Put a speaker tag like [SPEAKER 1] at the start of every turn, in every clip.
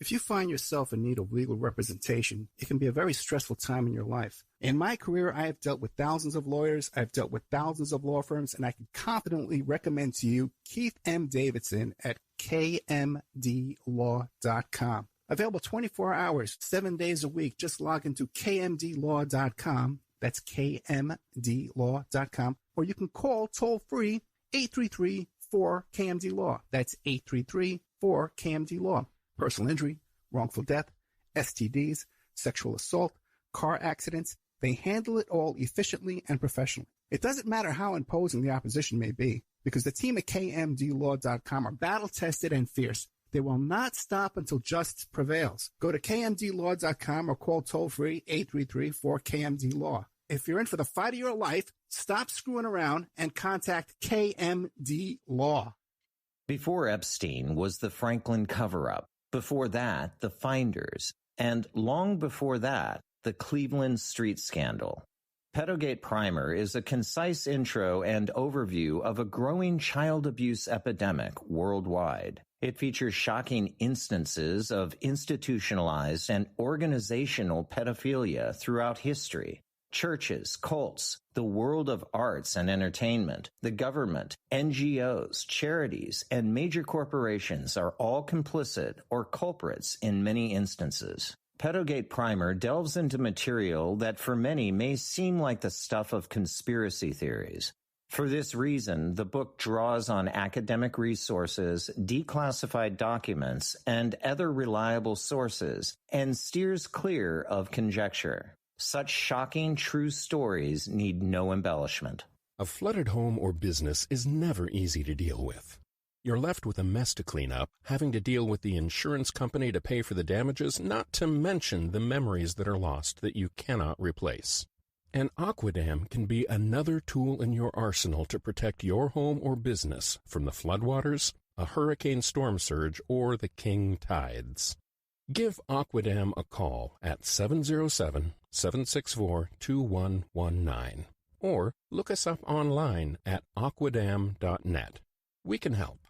[SPEAKER 1] If you find yourself in need of legal representation, it can be a very stressful time in your life. In my career, I have dealt with thousands of lawyers, I've dealt with thousands of law firms, and I can confidently recommend to you Keith M. Davidson at kmdlaw.com. Available 24 hours, 7 days a week. Just log into kmdlaw.com. That's kmdlaw.com. Or you can call toll-free 833-4KMD-LAW. That's 833-4KMD-LAW. Personal injury, wrongful death, STDs, sexual assault, car accidents. They handle it all efficiently and professionally. It doesn't matter how imposing the opposition may be, because the team at kmdlaw.com are battle-tested and fierce. They will not stop until justice prevails. Go to kmdlaw.com or call toll-free 833-4KMD-LAW. If you're in for the fight of your life, stop screwing around and contact KMD Law.
[SPEAKER 2] Before Epstein was the Franklin cover-up. Before that, the Finders. And long before that, the Cleveland Street Scandal. Pedogate Primer is a concise intro and overview of a growing child abuse epidemic worldwide. It features shocking instances of institutionalized and organizational pedophilia throughout history. Churches, cults, the world of arts and entertainment, the government, NGOs, charities, and major corporations are all complicit or culprits in many instances. Pedogate Primer delves into material that for many may seem like the stuff of conspiracy theories. For this reason, the book draws on academic resources, declassified documents, and other reliable sources, and steers clear of conjecture. Such shocking, true stories need no embellishment.
[SPEAKER 3] A flooded home or business is never easy to deal with. You're left with a mess to clean up, having to deal with the insurance company to pay for the damages, not to mention the memories that are lost that you cannot replace. And Aquadam can be another tool in your arsenal to protect your home or business from the floodwaters, a hurricane storm surge, or the king tides. Give Aquadam a call at 707-764-2119 or look us up online at aquadam.net. We can help.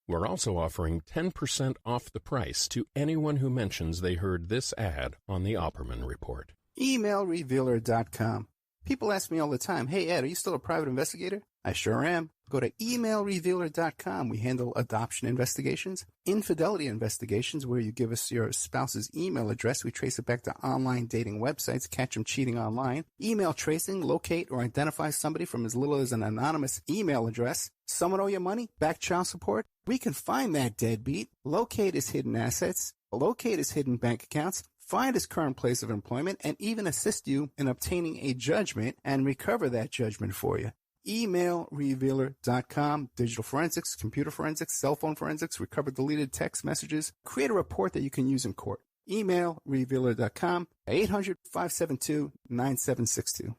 [SPEAKER 3] We're also offering 10% off the price to anyone who mentions they heard this ad on the Opperman Report.
[SPEAKER 1] Emailrevealer.com. People ask me all the time, hey Ed, are you still a private investigator? I sure am. Go to emailrevealer.com. We handle adoption investigations, infidelity investigations, where you give us your spouse's email address. We trace it back to online dating websites, catch them cheating online. Email tracing, locate or identify somebody from as little as an anonymous email address. Someone owe you money? Back child support? We can find that deadbeat, locate his hidden assets, locate his hidden bank accounts, find his current place of employment, and even assist you in obtaining a judgment and recover that judgment for you. Emailrevealer.com. Digital forensics, computer forensics, cell phone forensics, recover deleted text messages. Create a report that you can use in court. Emailrevealer.com. 800-572-9762.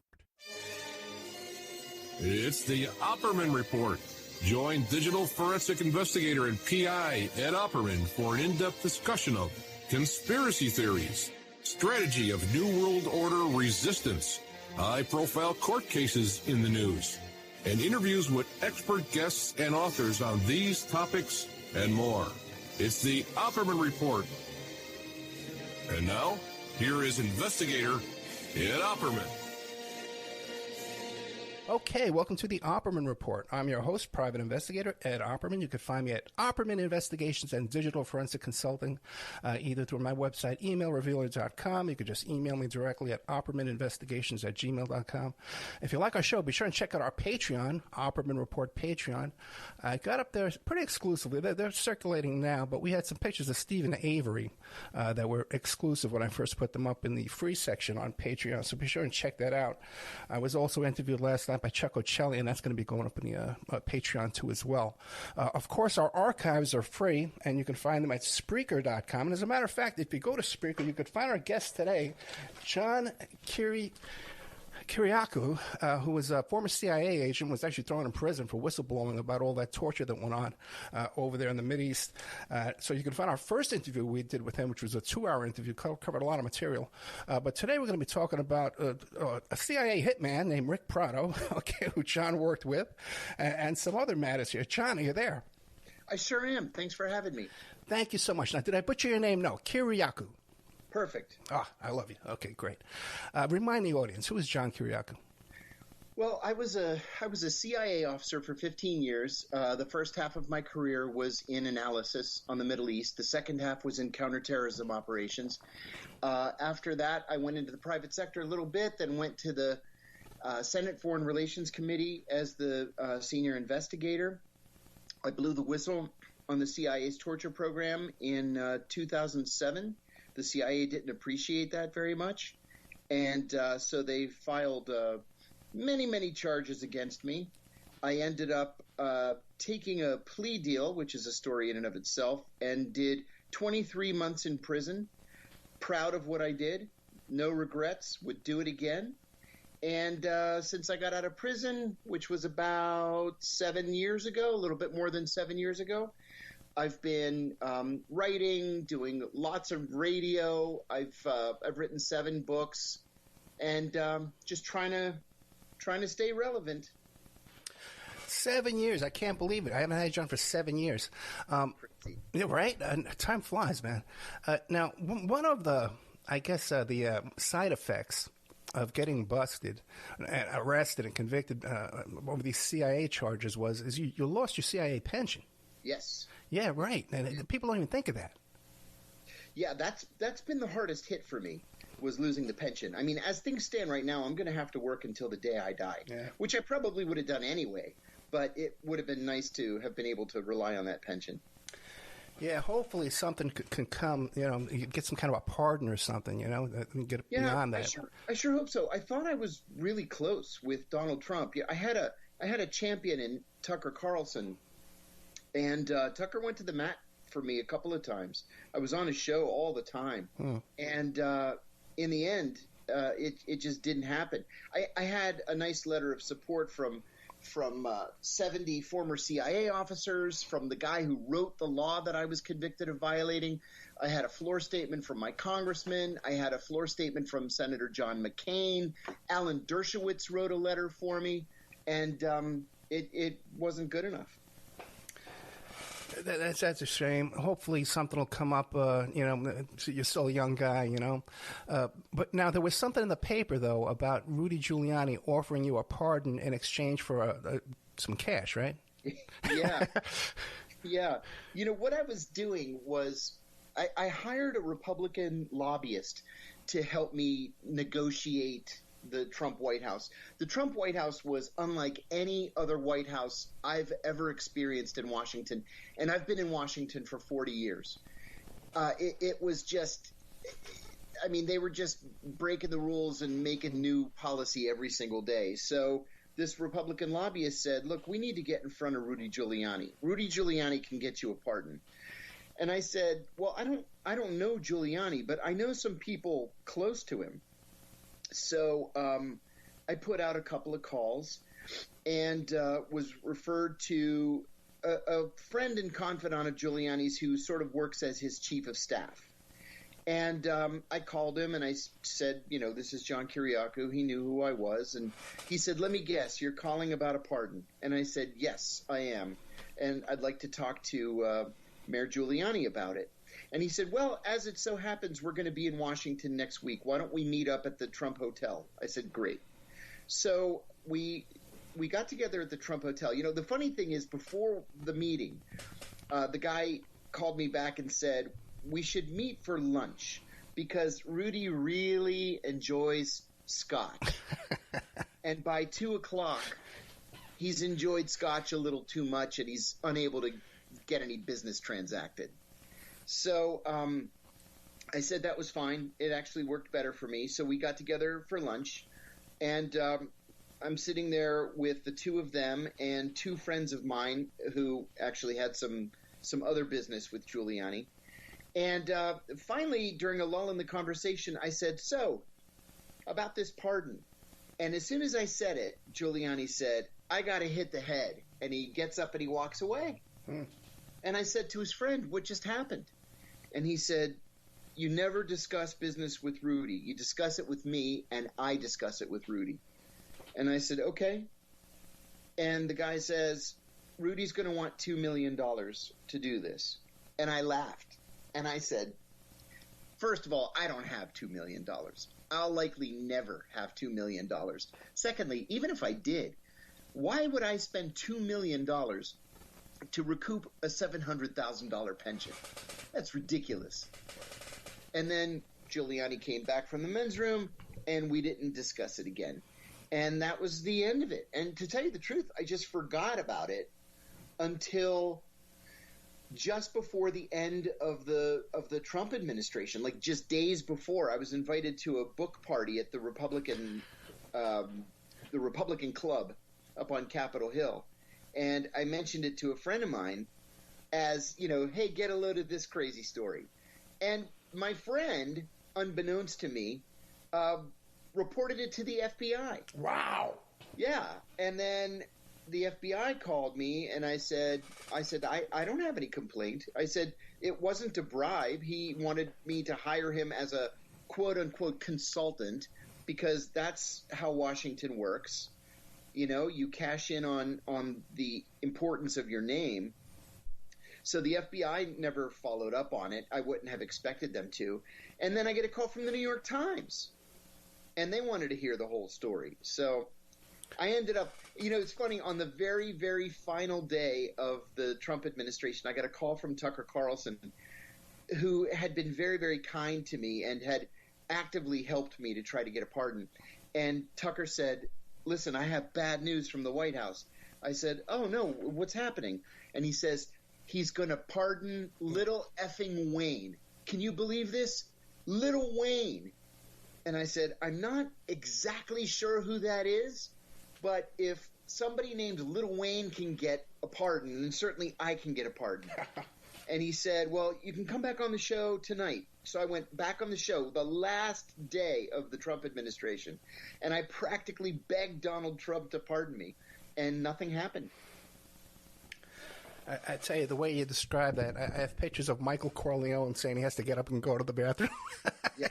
[SPEAKER 4] It's the Opperman Report. Join digital forensic investigator and PI Ed Opperman for an in-depth discussion of conspiracy theories, strategy of New World Order resistance, high-profile court cases in the news, and interviews with expert guests and authors on these topics and more. It's the Opperman Report. And now, here is investigator Ed Opperman.
[SPEAKER 1] Okay, welcome to the Opperman Report. I'm your host, private investigator Ed Opperman. You can find me at Opperman Investigations and Digital Forensic Consulting, either through my website, emailrevealer.com. You could just email me directly at oppermaninvestigations@gmail.com. If you like our show, be sure and check out our Patreon, Opperman Report Patreon. I got up there pretty exclusively. They're circulating now, but we had some pictures of Stephen Avery that were exclusive when I first put them up in the free section on Patreon, so be sure and check that out. I was also interviewed last night by Chuck Costello, and that's going to be going up in the Patreon too as well. Of course, our archives are free, and you can find them at Spreaker.com. And as a matter of fact, if you go to Spreaker, you could find our guest today, John Kiriakou, who was a former CIA agent, was actually thrown in prison for whistleblowing about all that torture that went on over there in the Mideast. So you can find our first interview we did with him, which was a 2-hour interview, covered a lot of material. But today we're going to be talking about a CIA hitman named Rick Prado, okay, who John worked with, and some other matters here. John, are you there?
[SPEAKER 5] I sure am. Thanks for having me.
[SPEAKER 1] Thank you so much. Now, did I butcher your name? No, Kiriakou.
[SPEAKER 5] Perfect.
[SPEAKER 1] I love you. Okay, great. Remind the audience, who is John Kiriakou?
[SPEAKER 5] Well, I was a CIA officer for 15 years. The first half of my career was in analysis on the Middle East. The second half was in counterterrorism operations. After that, I went into the private sector a little bit, then went to the Senate Foreign Relations Committee as the senior investigator. I blew the whistle on the CIA's torture program in 2007. The CIA didn't appreciate that very much, and so they filed many charges against me. I ended up taking a plea deal, which is a story in and of itself, and did 23 months in prison. Proud of what I did, no regrets, would do it again. And since I got out of prison, which was about 7 years ago, a little bit more than 7 years ago, I've been writing, doing lots of radio. I've written 7 books, and just trying to stay relevant.
[SPEAKER 1] 7 years. I can't believe it. I haven't had you on for 7 years. Yeah, right? Time flies, man. Now, one of the, I guess, the side effects of getting busted, and arrested, and convicted over these CIA charges is you lost your CIA pension.
[SPEAKER 5] Yes.
[SPEAKER 1] Yeah, right. And people don't even think of that.
[SPEAKER 5] Yeah, that's been the hardest hit for me, was losing the pension. I mean, as things stand right now, I'm going to have to work until the day I die, which I probably would have done anyway, but it would have been nice to have been able to rely on that pension.
[SPEAKER 1] Yeah, hopefully something can come, you get some kind of a pardon or something, and get beyond that.
[SPEAKER 5] I sure hope so. I thought I was really close with Donald Trump. Yeah, I had a champion in Tucker Carlson, and Tucker went to the mat for me a couple of times. I was on his show all the time, and in the end, it just didn't happen. I had a nice letter of support from 70 former CIA officers, from the guy who wrote the law that I was convicted of violating. I had a floor statement from my congressman. I had a floor statement from Senator John McCain. Alan Dershowitz wrote a letter for me, and it wasn't good enough.
[SPEAKER 1] That's a shame. Hopefully something will come up, you're still a young guy, But now there was something in the paper, though, about Rudy Giuliani offering you a pardon in exchange for some cash, right?
[SPEAKER 5] Yeah. Yeah. What I was doing was I hired a Republican lobbyist to help me negotiate the Trump White House. The Trump White House was unlike any other White House I've ever experienced in Washington, and I've been in Washington for 40 years. It was just, they were just breaking the rules and making new policy every single day. So this Republican lobbyist said, look, we need to get in front of Rudy Giuliani. Rudy Giuliani can get you a pardon. And I said, well, I don't know Giuliani, but I know some people close to him. So I put out a couple of calls and was referred to a friend and confidant of Giuliani's who sort of works as his chief of staff. And I called him and I said, this is John Kiriakou. He knew who I was. And he said, let me guess, you're calling about a pardon. And I said, yes, I am. And I'd like to talk to Mayor Giuliani about it. And he said, well, as it so happens, we're going to be in Washington next week. Why don't we meet up at the Trump Hotel? I said, great. So we got together at the Trump Hotel. The funny thing is, before the meeting, the guy called me back and said, we should meet for lunch because Rudy really enjoys scotch. And by 2:00, he's enjoyed scotch a little too much and he's unable to get any business transacted. So I said that was fine. It actually worked better for me. So we got together for lunch, and I'm sitting there with the two of them and 2 friends of mine who actually had some other business with Giuliani. And finally, during a lull in the conversation, I said, so, about this pardon. And as soon as I said it, Giuliani said, I got to hit the head. And he gets up and he walks away. And I said to his friend, what just happened? And he said, you never discuss business with Rudy. You discuss it with me, and I discuss it with Rudy. And I said, okay. And the guy says, Rudy's going to want $2 million to do this. And I laughed. And I said, first of all, I don't have $2 million. I'll likely never have $2 million. Secondly, even if I did, why would I spend $2 million to recoup a $700,000 pension? That's ridiculous. And then Giuliani came back from the men's room, and we didn't discuss it again. And that was the end of it. And to tell you the truth, I just forgot about it until just before the end of the Trump administration, like just days before. I was invited to a book party at the Republican Club up on Capitol Hill, and I mentioned it to a friend of mine as, hey, get a load of this crazy story. And my friend, unbeknownst to me, reported it to the FBI.
[SPEAKER 1] Wow.
[SPEAKER 5] Yeah, and then the FBI called me, and I said, I don't have any complaint. I said, it wasn't a bribe. He wanted me to hire him as a quote-unquote consultant because that's how Washington works. You cash in on the importance of your name. So the FBI never followed up on it. I wouldn't have expected them to. And then I get a call from the New York Times, and they wanted to hear the whole story. So I ended up, it's funny, on the very, very final day of the Trump administration, I got a call from Tucker Carlson, who had been very, very kind to me and had actively helped me to try to get a pardon. And Tucker said, listen, I have bad news from the White House. I said, oh, no, what's happening? And he says, he's going to pardon little effing Wayne. Can you believe this? Little Wayne. And I said, I'm not exactly sure who that is, but if somebody named Little Wayne can get a pardon, then certainly I can get a pardon. And he said, well, you can come back on the show tonight. So I went back on the show the last day of the Trump administration, and I practically begged Donald Trump to pardon me, and nothing happened.
[SPEAKER 1] I tell you, the way you describe that, I have pictures of Michael Corleone saying he has to get up and go to the bathroom.
[SPEAKER 5] Yeah,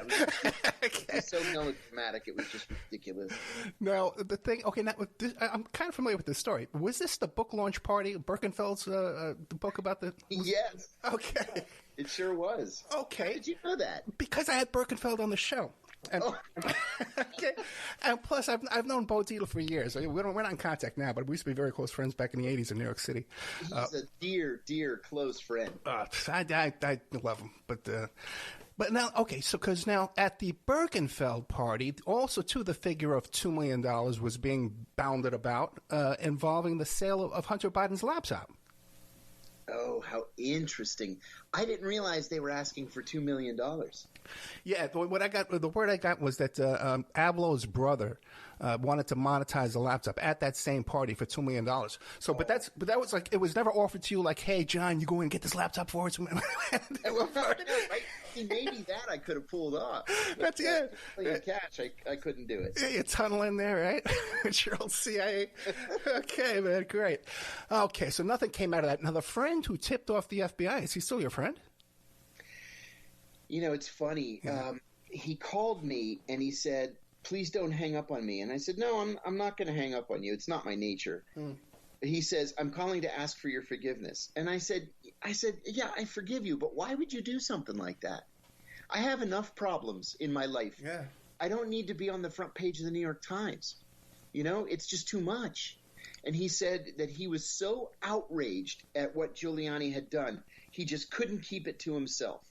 [SPEAKER 5] it was so melodramatic, it was just ridiculous.
[SPEAKER 1] Now, the thing, okay, now I'm kind of familiar with this story. Was this the book launch party, Birkenfeld's the book about the...
[SPEAKER 5] Yes.
[SPEAKER 1] Okay.
[SPEAKER 5] It sure was.
[SPEAKER 1] Okay.
[SPEAKER 5] How did you know that?
[SPEAKER 1] Because I had Birkenfeld on the show. And, okay. And plus, I've known Bo Dietl for years. We're not in contact now, but we used to be very close friends back in the 80s in New York City.
[SPEAKER 5] He's a dear, dear close friend.
[SPEAKER 1] I love him. But now, okay, so because now at the Birkenfeld party, also too, the figure of $2 million was being bounded about involving the sale of Hunter Biden's laptop.
[SPEAKER 5] Oh, how interesting. I didn't realize they were asking for $2 million.
[SPEAKER 1] Yeah, the word I got was that Abloh's brother wanted to monetize the laptop at that same party for $2 million. So, but that was like, it was never offered to you like, hey, John, you go and get this laptop for us.
[SPEAKER 5] Maybe that I could have pulled off.
[SPEAKER 1] That's it.
[SPEAKER 5] Cash, I couldn't do it.
[SPEAKER 1] Yeah, you tunnel in there, right? It's your old CIA. Okay, man, great. Okay, so nothing came out of that. Now, the friend who tipped off the FBI, is he still your friend?
[SPEAKER 5] It's funny. Yeah. He called me and he said, please don't hang up on me. And I said, no, I'm not going to hang up on you. It's not my nature. He says, I'm calling to ask for your forgiveness. And I said, yeah, I forgive you, but why would you do something like that? I have enough problems in my life.
[SPEAKER 1] Yeah.
[SPEAKER 5] I don't need to be on the front page of the New York Times. It's just too much. And he said that he was so outraged at what Giuliani had done, he just couldn't keep it to himself.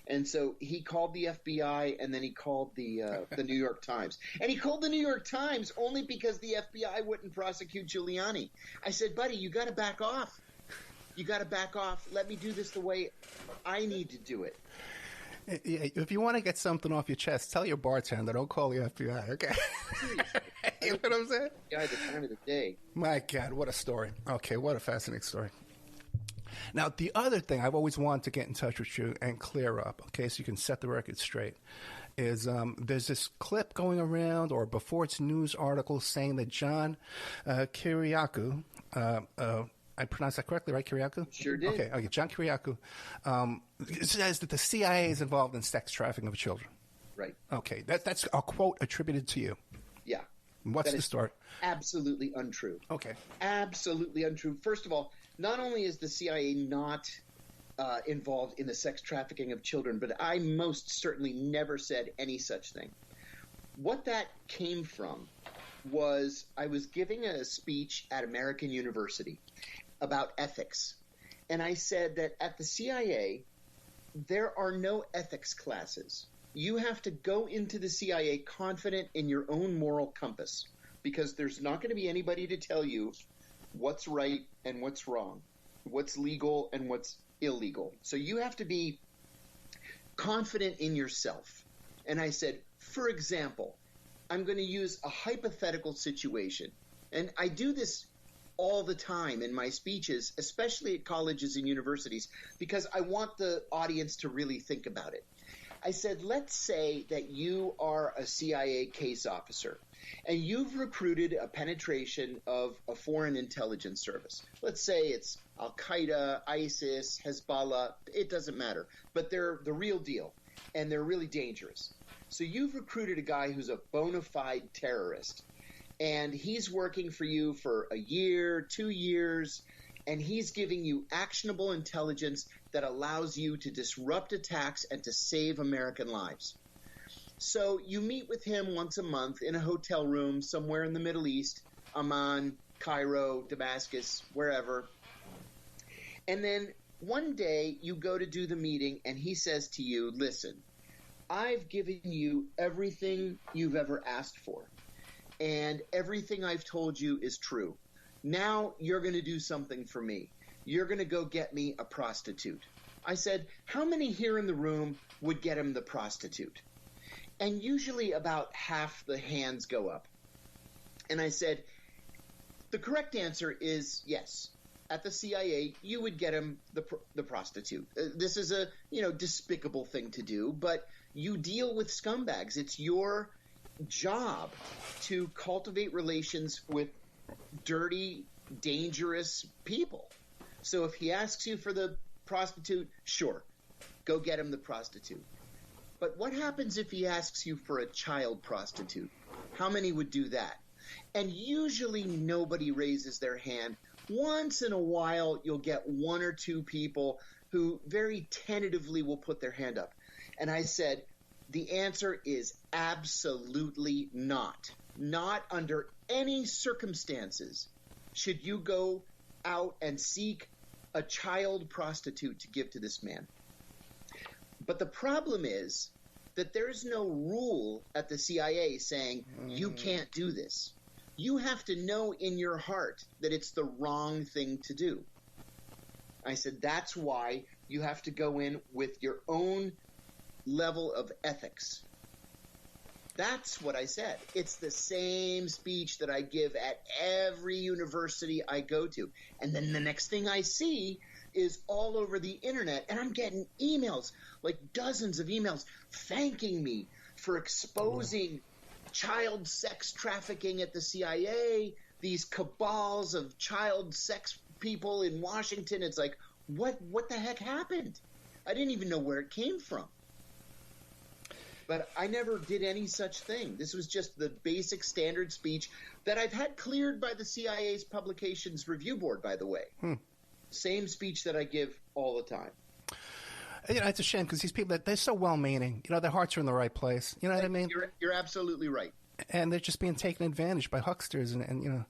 [SPEAKER 5] And so he called the FBI, and then he called the New York Times. And he called the New York Times only because the FBI wouldn't prosecute Giuliani. I said, buddy, you got to back off. You got to back off. Let me do this the way I need to do it.
[SPEAKER 1] If you want to get something off your chest, tell your bartender, don't call the FBI, okay? You know what I'm saying?
[SPEAKER 5] Yeah, the time of the day.
[SPEAKER 1] My God, what a story. Okay, what a fascinating story. Now, the other thing I've always wanted to get in touch with you and clear up, okay, so you can set the record straight, is there's this clip going around, or before it's news articles saying that John Kiriakou, I pronounced that correctly, right, Kiriakou?
[SPEAKER 5] Sure did.
[SPEAKER 1] Okay, John Kiriakou says that the CIA is involved in sex trafficking of children.
[SPEAKER 5] Right.
[SPEAKER 1] Okay, that's a quote attributed to you.
[SPEAKER 5] Yeah.
[SPEAKER 1] What's the story?
[SPEAKER 5] Absolutely untrue.
[SPEAKER 1] Okay.
[SPEAKER 5] Absolutely untrue. First of all, not only is the CIA not involved in the sex trafficking of children, but I most certainly never said any such thing. What that came from was I was giving a speech at American University about ethics. And I said that at the CIA, there are no ethics classes. You have to go into the CIA confident in your own moral compass, because there's not going to be anybody to tell you what's right and what's wrong, what's legal and what's illegal. So you have to be confident in yourself. And I said, for example, I'm going to use a hypothetical situation. And I do this all the time in my speeches, especially at colleges and universities, because I want the audience to really think about it. I said, let's say that you are a CIA case officer and you've recruited a penetration of a foreign intelligence service. Let's say it's Al-Qaeda, ISIS, Hezbollah, it doesn't matter, but they're the real deal and they're really dangerous. So you've recruited a guy who's a bona fide terrorist, and he's working for you for a year, 2 years, and he's giving you actionable intelligence that allows you to disrupt attacks and to save American lives. So you meet with him once a month in a hotel room somewhere in the Middle East, Amman, Cairo, Damascus, wherever. And then one day you go to do the meeting and he says to you, listen, I've given you everything you've ever asked for, and everything I've told you is true. Now you're going to do something for me. You're going to go get me a prostitute. I said, how many here in the room would get him the prostitute? And usually about half the hands go up. And I said, the correct answer is yes. At the CIA, you would get him the prostitute. This is a despicable thing to do, but you deal with scumbags. It's your job to cultivate relations with dirty, dangerous people. So if he asks you for the prostitute, sure, go get him the prostitute. But what happens if he asks you for a child prostitute? How many would do that? And usually nobody raises their hand. Once in a while, you'll get one or two people who very tentatively will put their hand up. And I said, the answer is absolutely not. Not under any circumstances should you go out and seek a child prostitute to give to this man. But the problem is that there's no rule at the CIA saying you can't do this. You have to know in your heart that it's the wrong thing to do. I said, that's why you have to go in with your own level of ethics. That's what I said. It's the same speech that I give at every university I go to. And then the next thing I see is all over the internet, and I'm getting emails, like dozens of emails, thanking me for exposing child sex trafficking at the CIA, these cabals of child sex people in Washington. It's like, what the heck happened? I didn't even know where it came from. But I never did any such thing. This was just the basic standard speech that I've had cleared by the CIA's Publications Review Board, by the way. Same speech that I give all the time.
[SPEAKER 1] It's a shame because these people, they're so well-meaning. Their hearts are in the right place. You know what I mean?
[SPEAKER 5] You're absolutely right.
[SPEAKER 1] And they're just being taken advantage by hucksters and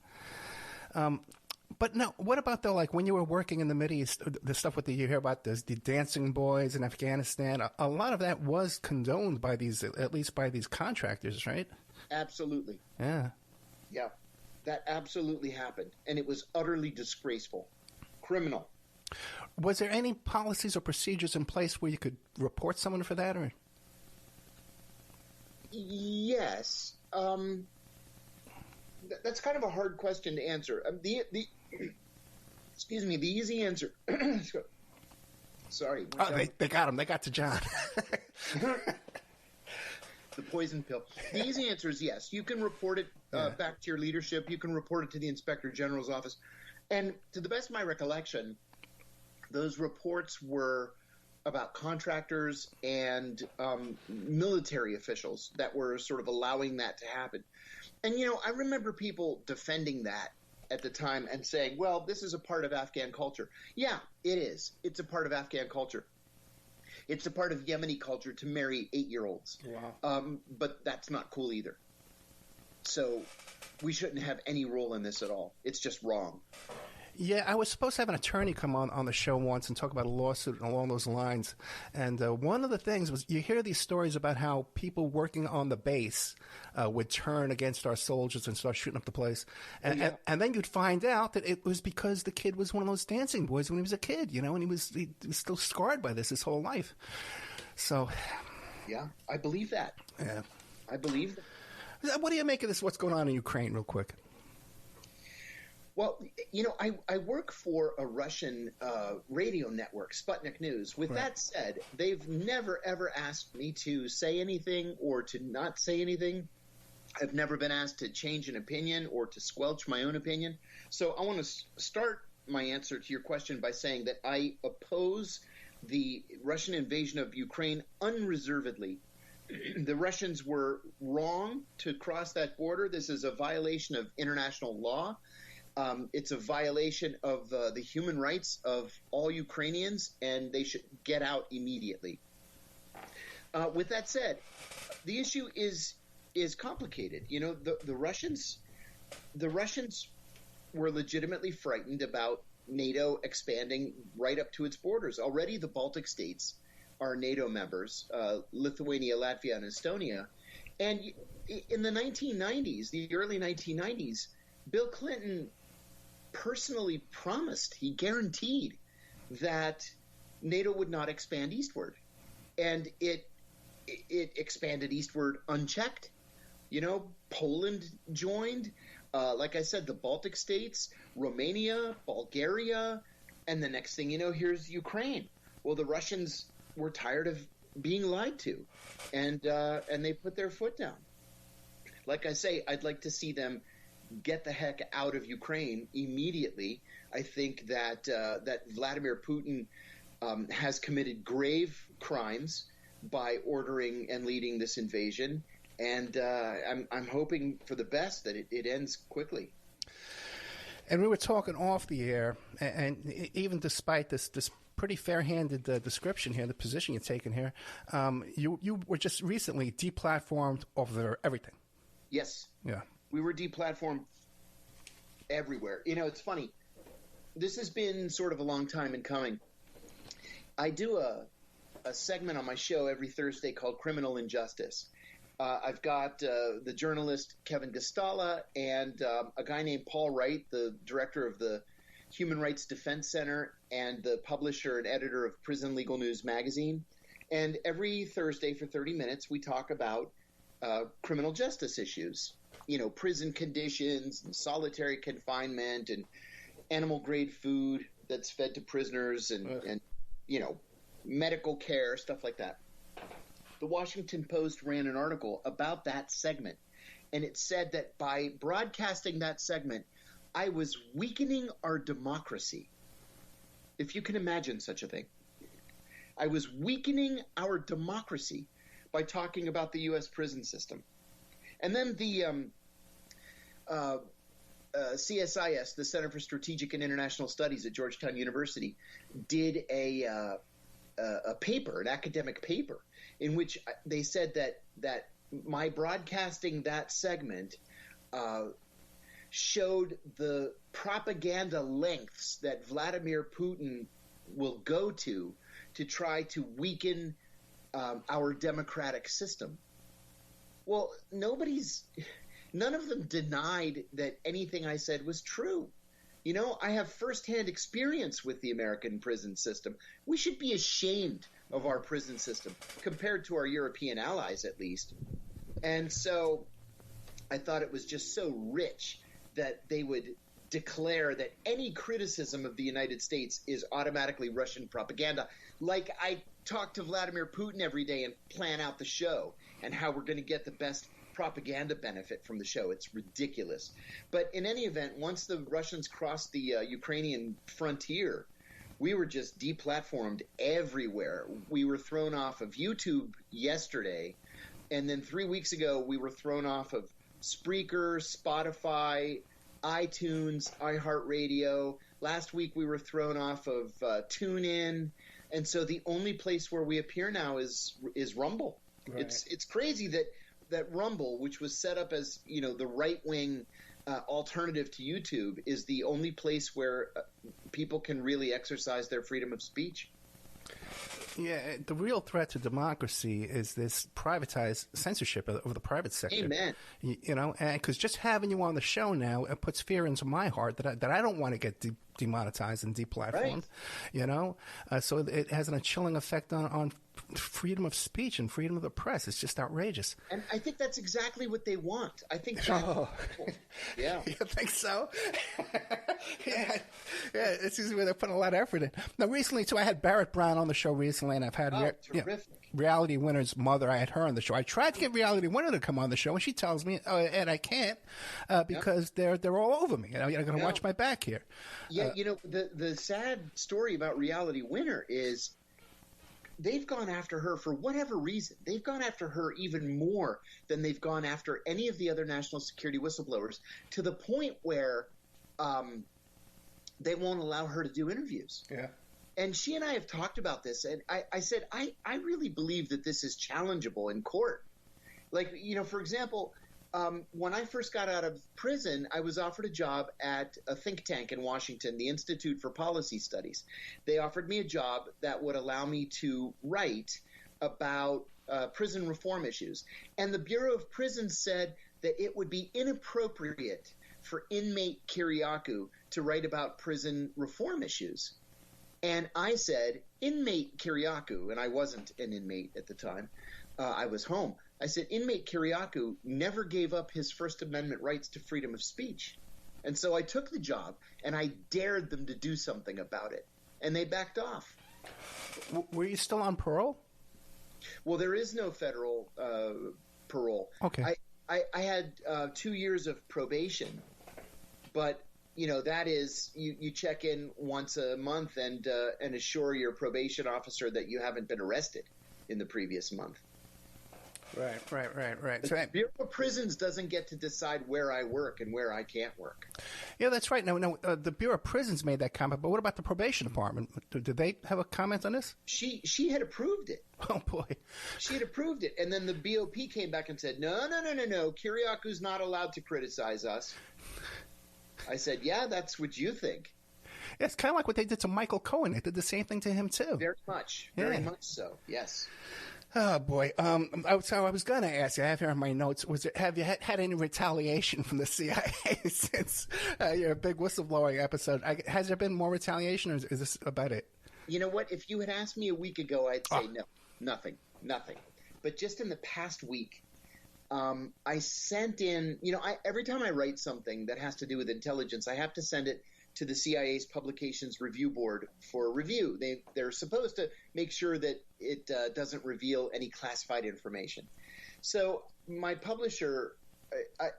[SPEAKER 1] But no, what about though, like when you were working in the Mideast, the stuff you hear about the dancing boys in Afghanistan, a lot of that was condoned by at least by these contractors, right?
[SPEAKER 5] Absolutely.
[SPEAKER 1] Yeah.
[SPEAKER 5] Yeah, that absolutely happened. And it was utterly disgraceful. Criminal.
[SPEAKER 1] Was there any policies or procedures in place where you could report someone for that, or?
[SPEAKER 5] Yes. That's kind of a hard question to answer. Excuse me. The easy answer. Sorry.
[SPEAKER 1] They got him. They got to John.
[SPEAKER 5] The poison pill. The easy answer is yes. You can report it back to your leadership. You can report it to the Inspector General's office. And to the best of my recollection, those reports were about contractors and military officials that were sort of allowing that to happen. And, I remember people defending that at the time and saying, well, this is a part of Afghan culture. Yeah, it is. It's a part of Afghan culture. It's a part of Yemeni culture to marry 8-year-olds.
[SPEAKER 1] Wow.
[SPEAKER 5] But that's not cool either. So we shouldn't have any role in this at all. It's just wrong.
[SPEAKER 1] Yeah, I was supposed to have an attorney come on the show once and talk about a lawsuit along those lines. And one of the things was you hear these stories about how people working on the base would turn against our soldiers and start shooting up the place. And then you'd find out that it was because the kid was one of those dancing boys when he was a kid, and he was still scarred by this his whole life. So.
[SPEAKER 5] Yeah, I believe that.
[SPEAKER 1] Yeah.
[SPEAKER 5] I believe that.
[SPEAKER 1] What do you make of this, what's going on in Ukraine, real quick?
[SPEAKER 5] Well, I work for a Russian radio network, Sputnik News. With that said, they've never, ever asked me to say anything or to not say anything. I've never been asked to change an opinion or to squelch my own opinion. So I want to start my answer to your question by saying that I oppose the Russian invasion of Ukraine unreservedly. The Russians were wrong to cross that border. This is a violation of international law. It's a violation of the human rights of all Ukrainians, and they should get out immediately. With that said, the issue is complicated. The Russians were legitimately frightened about NATO expanding right up to its borders. Already, the Baltic states are NATO members: Lithuania, Latvia, and Estonia. And in the 1990s, the early 1990s, Bill Clinton personally promised, he guaranteed that NATO would not expand eastward. And it expanded eastward unchecked. Poland joined. Like I said, the Baltic states, Romania, Bulgaria, and the next thing you know, here's Ukraine. Well, the Russians were tired of being lied to, and they put their foot down. Like I say, I'd like to see them get the heck out of Ukraine immediately. I think that Vladimir Putin has committed grave crimes by ordering and leading this invasion, and I'm hoping for the best that it ends quickly.
[SPEAKER 1] And we were talking off the air, and even despite this pretty fair-handed description here, the position you're taking here, you were just recently deplatformed off of everything.
[SPEAKER 5] Yes.
[SPEAKER 1] Yeah.
[SPEAKER 5] We were deplatformed everywhere. It's funny. This has been sort of a long time in coming. I do a segment on my show every Thursday called Criminal Injustice. I've got the journalist Kevin Costello and a guy named Paul Wright, the director of the Human Rights Defense Center and the publisher and editor of Prison Legal News magazine. And every Thursday for 30 minutes, we talk about criminal justice issues. Prison conditions and solitary confinement and animal-grade food that's fed to prisoners and medical care, stuff like that. The Washington Post ran an article about that segment, and it said that by broadcasting that segment, I was weakening our democracy. If you can imagine such a thing. I was weakening our democracy by talking about the U.S. prison system. And then the CSIS, the Center for Strategic and International Studies at Georgetown University, did a paper, an academic paper, in which they said that my broadcasting that segment showed the propaganda lengths that Vladimir Putin will go to try to weaken our democratic system. Well, none of them denied that anything I said was true. I have firsthand experience with the American prison system. We should be ashamed of our prison system compared to our European allies, at least. And so I thought it was just so rich that they would declare that any criticism of the United States is automatically Russian propaganda. Like I talk to Vladimir Putin every day and plan out the show and how we're going to get the best propaganda benefit from the show. It's ridiculous. But in any event, once the Russians crossed the Ukrainian frontier, we were just deplatformed everywhere. We were thrown off of YouTube yesterday, and then 3 weeks ago we were thrown off of Spreaker, Spotify, iTunes, iHeartRadio. Last week we were thrown off of TuneIn. And so the only place where we appear now is Rumble.
[SPEAKER 1] Right.
[SPEAKER 5] It's crazy that Rumble, which was set up as, the right-wing alternative to YouTube, is the only place where people can really exercise their freedom of speech.
[SPEAKER 1] Yeah, the real threat to democracy is this privatized censorship of the private sector.
[SPEAKER 5] Amen.
[SPEAKER 1] And because just having you on the show now, it puts fear into my heart that I don't want to get demonetized and deplatformed. Right. So it has a chilling effect on freedom of speech and freedom of the press. It's just outrageous.
[SPEAKER 5] And I think that's exactly what they want. I think yeah.
[SPEAKER 1] You think so? Yeah, it seems like they're putting a lot of effort in. Now, recently, too, I had Barrett Brown on the show recently, and I've had Reality Winner's mother. I had her on the show. I tried to get Reality Winner to come on the show, and she tells me, and I can't because they're all over me. I got to watch my back here.
[SPEAKER 5] Yeah, the sad story about Reality Winner is they've gone after her for whatever reason. They've gone after her even more than they've gone after any of the other national security whistleblowers, to the point where they won't allow her to do interviews.
[SPEAKER 1] Yeah.
[SPEAKER 5] And she and I have talked about this, and I said, I really believe that this is challengeable in court. Like, for example, when I first got out of prison, I was offered a job at a think tank in Washington, the Institute for Policy Studies. They offered me a job that would allow me to write about prison reform issues. And the Bureau of Prisons said that it would be inappropriate for inmate Kiriakou to write about prison reform issues. And I said, inmate Kiriakou, and I wasn't an inmate at the time, I was home. I said, inmate Kiriakou never gave up his First Amendment rights to freedom of speech. And so I took the job, and I dared them to do something about it. And they backed off.
[SPEAKER 1] Were you still on parole?
[SPEAKER 5] Well, there is no federal parole.
[SPEAKER 1] Okay.
[SPEAKER 5] I had 2 years of probation, but that is you check in once a month and assure your probation officer that you haven't been arrested in the previous month. Right. So the Bureau of Prisons doesn't get to decide where I work and where I can't work.
[SPEAKER 1] Yeah, that's right. No, the Bureau of Prisons made that comment, but what about the probation department? Did they have a comment on this?
[SPEAKER 5] She had approved it.
[SPEAKER 1] Oh, boy.
[SPEAKER 5] She had approved it, and then the BOP came back and said, no, Kiriakou's not allowed to criticize us. I said, yeah, that's what you think.
[SPEAKER 1] Yeah, it's kind of like what they did to Michael Cohen. They did the same thing to him, too.
[SPEAKER 5] Very much so, yes.
[SPEAKER 1] Oh, boy. So I was going to ask you, I have here in my notes, have you had any retaliation from the CIA since your big whistleblowing episode? Has there been more retaliation, or is this about it?
[SPEAKER 5] You know what? If you had asked me a week ago, I'd say no, nothing. But just in the past week, I sent in, every time I write something that has to do with intelligence, I have to send it to the CIA's Publications Review Board for review. They're supposed to make sure that it doesn't reveal any classified information. So my publisher,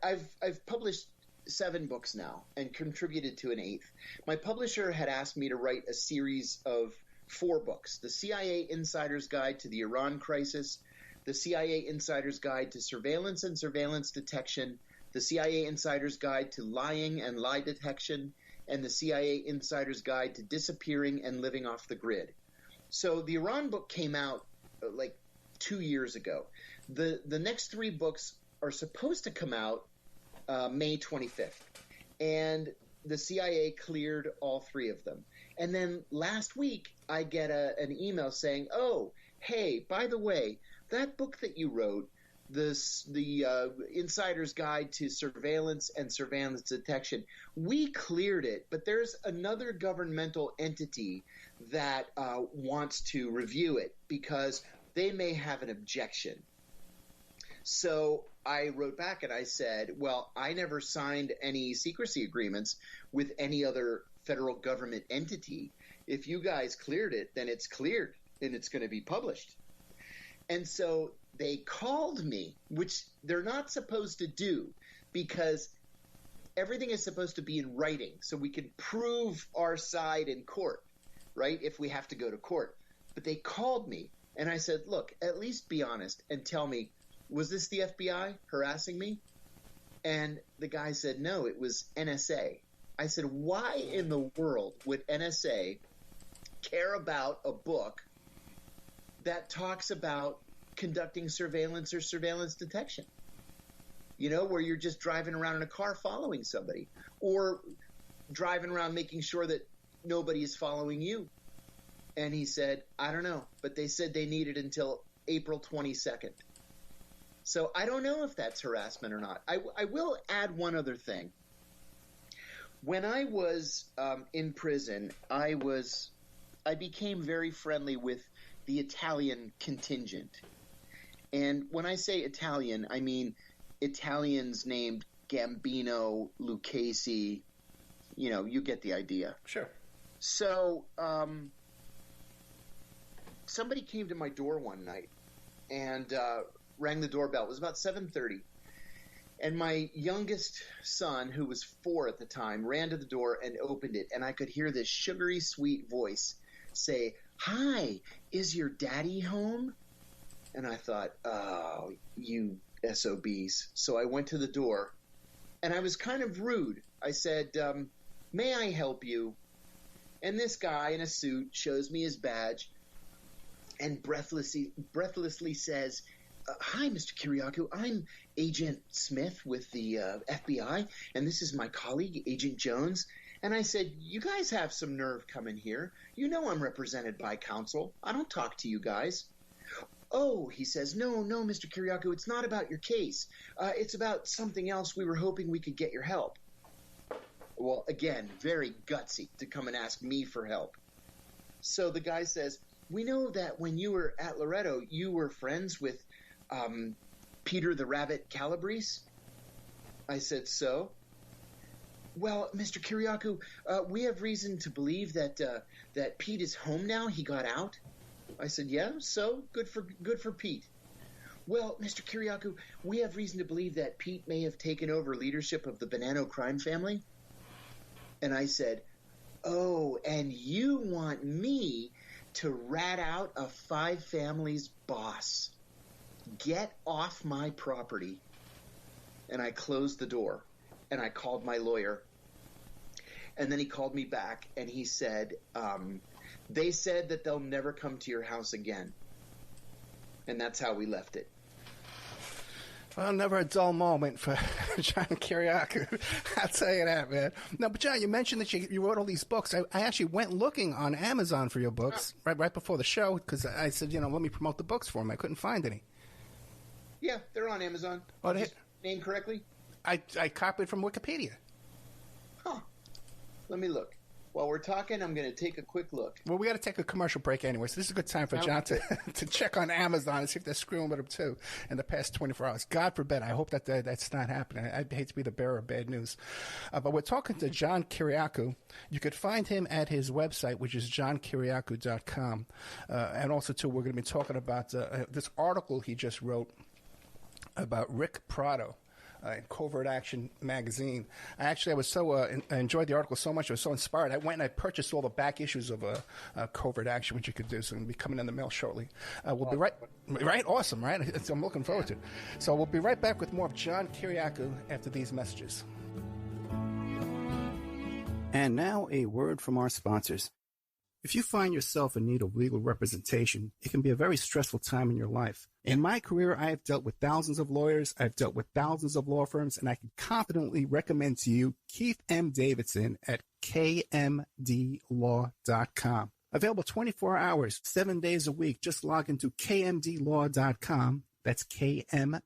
[SPEAKER 5] I've published 7 books now and contributed to an 8th. My publisher had asked me to write a series of 4 books: The CIA Insider's Guide to the Iran Crisis, The CIA Insider's Guide to Surveillance and Surveillance Detection, The CIA Insider's Guide to Lying and Lie Detection, and the CIA Insider's Guide to Disappearing and Living Off the Grid. So the Iran book came out like 2 years ago. The next 3 books are supposed to come out May 25th. And the CIA cleared all 3 of them. And then last week, I get an email saying, oh, hey, by the way, that book that you wrote, the Insider's Guide to Surveillance and Surveillance Detection, we cleared it, but there's another governmental entity that wants to review it because they may have an objection. So I wrote back and I said, well, I never signed any secrecy agreements with any other federal government entity. If you guys cleared it, then it's cleared and it's going to be published. And so they called me, which they're not supposed to do because everything is supposed to be in writing so we can prove our side in court, right, if we have to go to court. But they called me, and I said, look, at least be honest and tell me, was this the FBI harassing me? And the guy said, no, it was NSA. I said, why in the world would NSA care about a book that talks about conducting surveillance or surveillance detection? You know, where you're just driving around in a car following somebody, or driving around making sure that nobody is following you. And he said, I don't know, but they said they need it until April 22nd. So I don't know if that's harassment or not. I will add one other thing. When I was in prison, I became very friendly with the Italian contingent. And when I say Italian, I mean Italians named Gambino, Lucchesi. You know, you get the idea.
[SPEAKER 1] Sure.
[SPEAKER 5] So somebody came to my door one night and rang the doorbell. It was about 7:30. And my youngest son, who was 4 at the time, ran to the door and opened it. And I could hear this sugary sweet voice say, "Hi, is your daddy home?" And I thought, oh, you SOBs. So I went to the door, and I was kind of rude. I said, may I help you? And this guy in a suit shows me his badge and breathlessly says, "Hi, Mr. Kiriakou. I'm Agent Smith with the FBI, and this is my colleague, Agent Jones." And I said, "You guys have some nerve coming here. You know I'm represented by counsel. I don't talk to you guys." "Oh," he says, no, Mr. Kiriakou, it's not about your case. It's about something else. We were hoping we could get your help." Well, again, very gutsy to come and ask me for help. So the guy says, "We know that when you were at Loretto, you were friends with Peter the Rabbit Calabrese." I said, "So?" "Well, Mr. Kiriakou, we have reason to believe that Pete is home now. He got out." I said, "Yeah, so good for Pete." "Well, Mr. Kiriakou, we have reason to believe that Pete may have taken over leadership of the Bonanno crime family." And I said, "Oh, and you want me to rat out a 5 families boss? Get off my property." And I closed the door, and I called my lawyer. And then he called me back, and he said, they said that they'll never come to your house again. And that's how we left it.
[SPEAKER 1] Well, never a dull moment for John Kiriakou. I'll tell you that, man. No, but John, you mentioned that you wrote all these books. I actually went looking on Amazon for your books right before the show because I said, let me promote the books for him. I couldn't find any.
[SPEAKER 5] Yeah, they're on Amazon.
[SPEAKER 1] Oh, they
[SPEAKER 5] name correctly?
[SPEAKER 1] I copied from Wikipedia.
[SPEAKER 5] Huh. Let me look. While we're talking, I'm going to take a quick look.
[SPEAKER 1] Well, we got to take a commercial break anyway, so this is a good time for John to check on Amazon and see if they're screwing with him too in the past 24 hours. God forbid. I hope that's not happening. I'd hate to be the bearer of bad news. But we're talking to John Kiriakou. You could find him at his website, which is johnkiriakou.com. And also, too, we're going to be talking about this article he just wrote about Rick Prado. In Covert Action magazine. I was so I enjoyed the article so much. I was so inspired. I went and I purchased all the back issues of Covert Action, which you could do. So it'll be coming in the mail shortly. We'll be right. Awesome, right? I'm looking forward to it. So we'll be right back with more of John Kiriakou after these messages. And now a word from our sponsors. If you find yourself in need of legal representation, it can be a very stressful time in your life. In my career, I have dealt with thousands of lawyers, I've dealt with thousands of law firms, and I can confidently recommend to you Keith M. Davidson at kmdlaw.com. Available 24 hours, 7 days a week. Just log into kmdlaw.com. That's kmdlaw.com.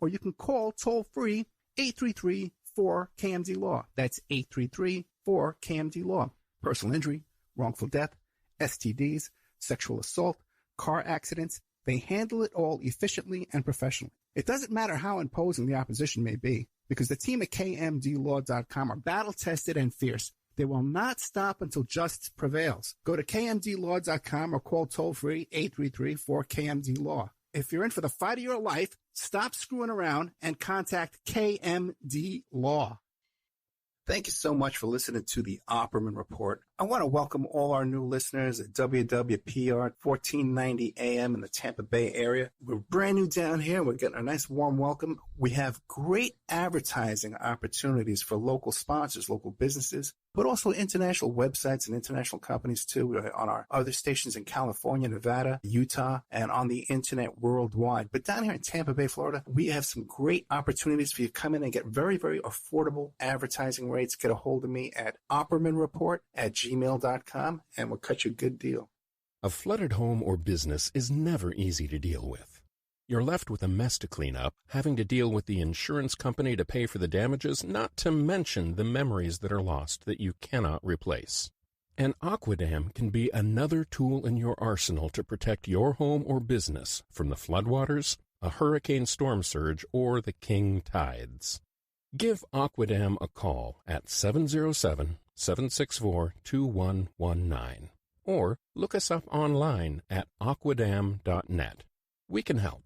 [SPEAKER 1] Or you can call toll-free 833-4KMD-LAW. That's 833-4KMD-LAW. Personal injury, wrongful death, STDs, sexual assault, car accidents, they handle it all efficiently and professionally. It doesn't matter how imposing the opposition may be, because the team at KMDlaw.com are battle-tested and fierce. They will not stop until justice prevails. Go to KMDlaw.com or call toll-free 833-4KMD-LAW. If you're in for the fight of your life, stop screwing around and contact KMD Law. Thank you so much for listening to the Opperman Report. I want to welcome all our new listeners at WWPR 1490 AM in the Tampa Bay area. We're brand new down here. We're getting a nice warm welcome. We have great advertising opportunities for local sponsors, local businesses, but also international websites and international companies too on our other stations in California, Nevada, Utah, and on the internet worldwide. But down here in Tampa Bay, Florida, we have some great opportunities for you to come in and get very, very affordable advertising rates. Get a hold of me at oppermanreport@gmail.com and we'll cut you a good deal.
[SPEAKER 3] A flooded home or business is never easy to deal with. You're left with a mess to clean up, having to deal with the insurance company to pay for the damages, not to mention the memories that are lost that you cannot replace. An Aquadam can be another tool in your arsenal to protect your home or business from the floodwaters, a hurricane storm surge, or the king tides. Give Aquadam a call at 707-764-2119 or look us up online at aquadam.net. We can help.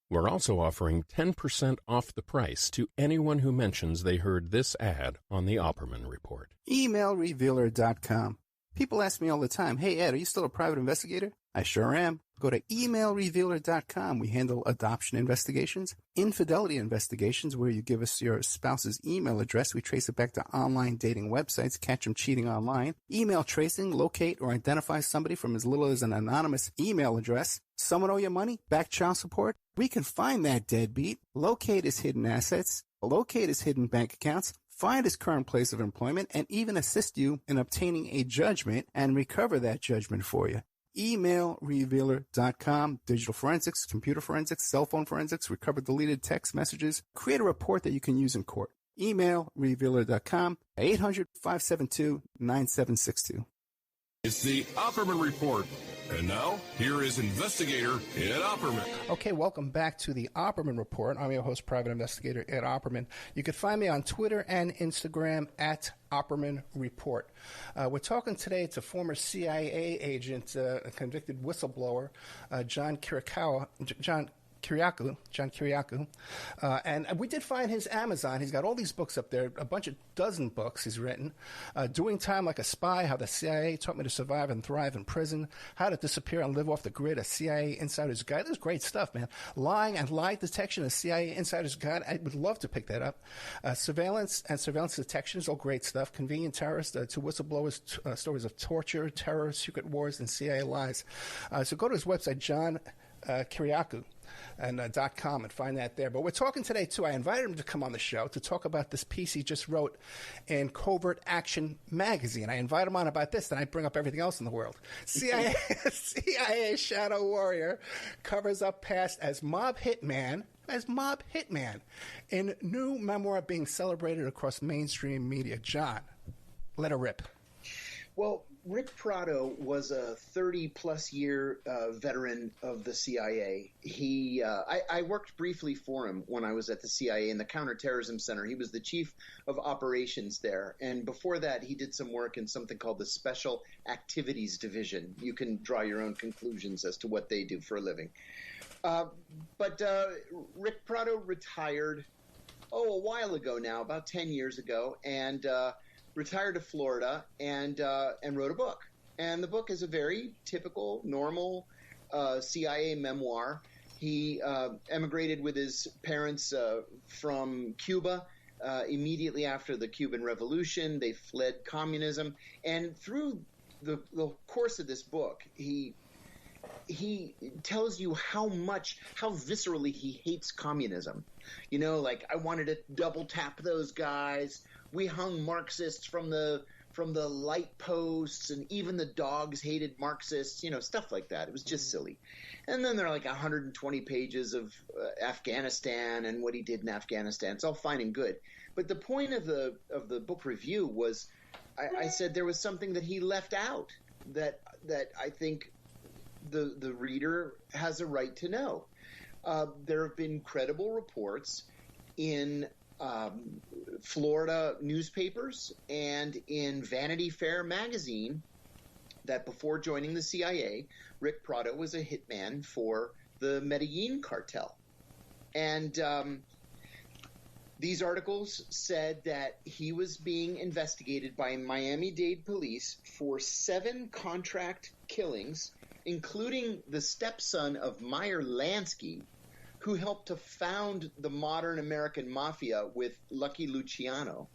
[SPEAKER 3] We're also offering 10% off the price to anyone who mentions they heard this ad on the Opperman Report.
[SPEAKER 1] Emailrevealer.com. People ask me all the time, hey, Ed, are you still a private investigator? I sure am. Go to emailrevealer.com. We handle adoption investigations, infidelity investigations, where you give us your spouse's email address. We trace it back to online dating websites, catch them cheating online. Email tracing, locate or identify somebody from as little as an anonymous email address. Someone owe you money? Back child support? We can find that deadbeat, locate his hidden assets, locate his hidden bank accounts, find his current place of employment, and even assist you in obtaining a judgment and recover that judgment for you. Emailrevealer.com. Digital forensics, computer forensics, cell phone forensics, recover deleted text messages, create a report that you can use in court. Emailrevealer.com, 800-572-9762.
[SPEAKER 4] It's the Opperman Report. And now, here is investigator Ed Opperman.
[SPEAKER 1] Okay, welcome back to the Opperman Report. I'm your host, private investigator Ed Opperman. You can find me on Twitter and Instagram at Opperman Report. We're talking today to former CIA agent, a convicted whistleblower, John Kiriakou. And we did find his Amazon. He's got all these books up there, a bunch of dozen books he's written. Doing Time Like a Spy, How the CIA Taught Me to Survive and Thrive in Prison, How to Disappear and Live Off the Grid, a CIA Insider's Guide. This is great stuff, man. Lying and Lie Detection, a CIA Insider's Guide. I would love to pick that up. Surveillance and Surveillance Detection is all great stuff. Convenient Terrorist, Two Whistleblowers, Stories of Torture, Terror, Secret Wars, and CIA Lies. So go to his website, John Kiriakou. And .com and find that there. But we're talking today, too. I invited him to come on the show to talk about this piece he just wrote in Covert Action magazine. I invite him on about this, then I bring up everything else in the world. CIA Shadow Warrior covers up past as mob hitman in new memoir being celebrated across mainstream media. John, let her rip.
[SPEAKER 5] Well, Rick Prado was a 30-plus year veteran of the CIA. I worked briefly for him when I was at the CIA in the Counterterrorism Center. He was the chief of operations there. And before that, he did some work in something called the Special Activities Division. You can draw your own conclusions as to what they do for a living. But Rick Prado retired, a while ago now, about 10 years ago, and retired to Florida and wrote a book. And the book is a very typical, normal CIA memoir. He emigrated with his parents from Cuba immediately after the Cuban Revolution. They fled communism. And through the course of this book, he tells you how viscerally he hates communism. You know, like, I wanted to double tap those guys. We hung Marxists from the light posts, and even the dogs hated Marxists, stuff like that. It was just silly. And then there are like 120 pages of Afghanistan and what he did in Afghanistan. It's all fine and good. But the point of the book review was I said there was something that he left out that I think the reader has a right to know. There have been credible reports in Florida newspapers and in Vanity Fair magazine that before joining the CIA, Rick Prado was a hitman for the Medellin cartel. And These articles said that he was being investigated by Miami-Dade police for 7 contract killings, including the stepson of Meyer Lansky, who helped to found the modern American mafia with Lucky Luciano.